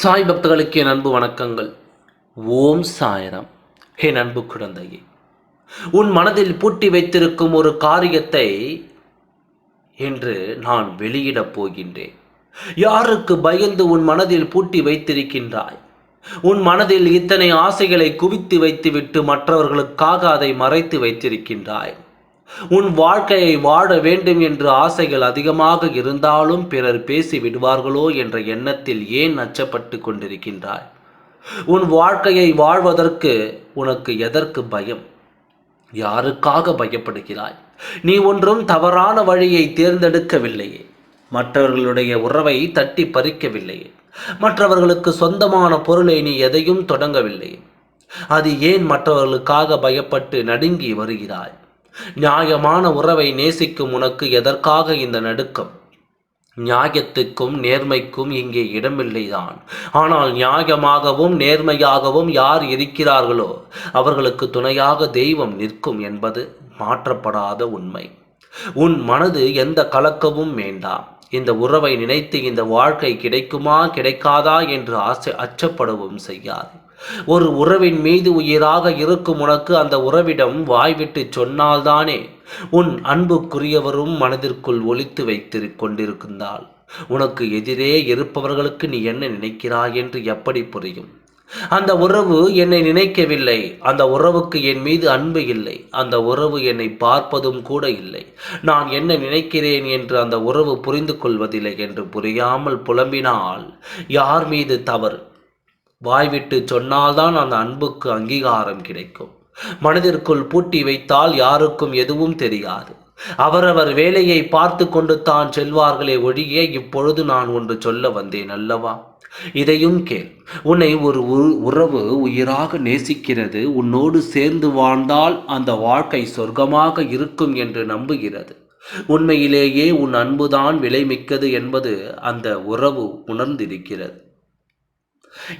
சாய் பக்தர்களுக்கு என் அன்பு வணக்கங்கள். ஓம் சாய்ராம். என் அன்பு குழந்தையே, உன் மனதில் பூட்டி வைத்திருக்கும் ஒரு காரியத்தை இன்று நான் வெளியிடப் போகின்றேன். யாருக்கு பயந்து உன் மனதில் பூட்டி வைத்திருக்கின்றாய்? உன் மனதில் இத்தனை ஆசைகளை குவித்து வைத்துவிட்டு மற்றவர்களுக்காக அதை மறைத்து வைத்திருக்கின்றாய். உன் வாழ்க்கையை வாழ வேண்டும் என்று ஆசைகள் அதிகமாக இருந்தாலும் பிறர் பேசி விடுவார்களோ என்ற எண்ணத்தில் ஏன் அச்சப்பட்டு கொண்டிருக்கின்றாய்? உன் வாழ்க்கையை வாழ்வதற்கு உனக்கு எதற்கு பயம்? யாருக்காக பயப்படுகிறாய்? நீ ஒன்றும் தவறான வழியை தேர்ந்தெடுக்கவில்லையே. மற்றவர்களுடைய உறவை தட்டி பறிக்கவில்லையே. மற்றவர்களுக்கு சொந்தமான பொருளை நீ எதையும் தொடங்கவில்லையே. அது ஏன் மற்றவர்களுக்காக பயப்பட்டு நடுங்கி வருகிறாய்? நியாயமான உறவை நேசிக்கும் உனக்கு எதற்காக இந்த நடுக்கம்? நியாயத்துக்கும் நேர்மைக்கும் இங்கே இடமில்லைதான். ஆனால் நியாயமாகவும் நேர்மையாகவும் யார் இருக்கிறார்களோ அவர்களுக்கு துணையாக தெய்வம் நிற்கும் என்பது மாற்றப்படாத உண்மை. உன் மனது எந்த கலக்கமும் வேண்டாம். இந்த உறவை நினைத்து இந்த வாழ்க்கை கிடைக்குமா கிடைக்காதா என்று அச்சப்படவும் செய்யாது. ஒரு உறவின் மீது உயிராக இருக்கும் உனக்கு அந்த உறவிடம் வாய்விட்டு சொன்னால்தானே உன் அன்புக்குரியவரும் மனதிற்குள் ஒளித்து வைத்து கொண்டிருந்தால் உனக்கு எதிரே இருப்பவர்களுக்கு நீ என்ன நினைக்கிறாய் என்று எப்படி புரியும்? அந்த உறவு என்னை நினைக்கவில்லை, அந்த உறவுக்கு என் மீது அன்பு இல்லை, அந்த உறவு என்னை பார்ப்பதும் கூட இல்லை, நான் என்ன நினைக்கிறேன் என்று அந்த உறவு புரிந்து கொள்வதில்லை என்று புரியாமல் புலம்பினால் யார் மீது தவறு? வாய்விட்டு சொன்னால்தான் அந்த அன்புக்கு அங்கீகாரம் கிடைக்கும். மனதிற்குள் பூட்டி வைத்தால் யாருக்கும் எதுவும் தெரியாது. அவரவர் வேலையை பார்த்து கொண்டு தான் செல்வார்களே ஒழிய இப்பொழுது நான் ஒன்று சொல்ல வந்தேன் அல்லவா? இதையும் கேள். உன்னை ஒரு உறவு உயிராக நேசிக்கிறது. உன்னோடு சேர்ந்து வாழ்ந்தால் அந்த வாழ்க்கை சொர்க்கமாக இருக்கும் என்று நம்புகிறது. உண்மையிலேயே உன் அன்புதான் விலை மிக்கது என்பது அந்த உறவு உணர்ந்திருக்கிறது.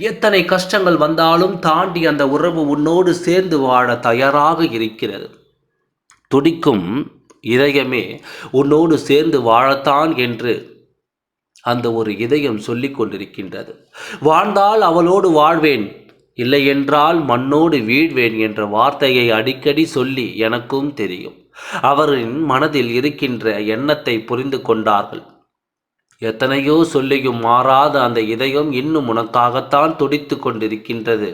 எத்தனை கஷ்டங்கள் வந்தாலும் தாண்டி அந்த உறவு உன்னோடு சேர்ந்து வாழ தயாராக இருக்கிறது. துடிக்கும் இதயமே உன்னோடு சேர்ந்து வாழத்தான் என்று அந்த ஒரு இதயம் சொல்லிக் கொண்டிருக்கின்றது. வாழ்ந்தால் அவளோடு வாழ்வேன், இல்லை என்றால் மண்ணோடு வீழ்வேன் என்ற வார்த்தையை அடிக்கடி சொல்லி எனக்கும் தெரியும். அவரின் மனதில் இருக்கின்ற எண்ணத்தை புரிந்து கொண்டார்கள். எத்தனையோ சொல்லியும் மாறாத அந்த இதயம் இன்னும் உனக்காகத்தான் துடித்து கொண்டிருக்கின்றது.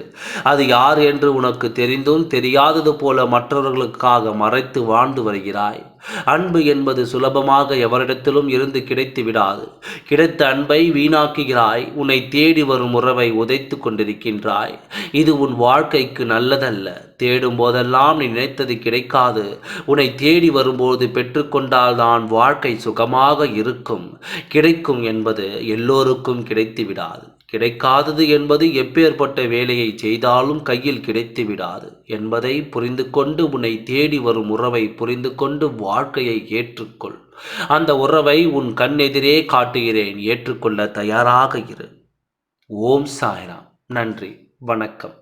அது யார் என்று உனக்கு தெரிந்தும் தெரியாதது போல மற்றவர்களுக்காக மறைத்து வாழ்ந்து வருகிறாய். அன்பு என்பது சுலபமாக எவரிடத்திலும் இருந்து கிடைத்து விடாது. கிடைத்த அன்பை வீணாக்குகிறாய். உன்னை தேடி வரும் உறவை உதைத்து கொண்டிருக்கின்றாய். இது உன் வாழ்க்கைக்கு நல்லதல்ல. தேடும் போதெல்லாம் நீ நினைத்தது கிடைக்காது. உன்னை தேடி வரும்போது பெற்றுக்கொண்டால்தான் வாழ்க்கை சுகமாக இருக்கும். கிடைக்கும் என்பது எல்லோருக்கும் கிடைத்து விடாது. கிடைக்காதது என்பது எப்பேற்பட்ட வேலையை செய்தாலும் கையில் கிடைத்து விடாது என்பதை புரிந்து கொண்டு உன்னை தேடி வரும் உறவை புரிந்து கொண்டு வாழ்க்கையை ஏற்றுக்கொள். அந்த உறவை உன் கண்ணெதிரே காட்டுகிறேன். ஏற்றுக்கொள்ள தயாராக இரு. ஓம் சாய்ராம். நன்றி, வணக்கம்.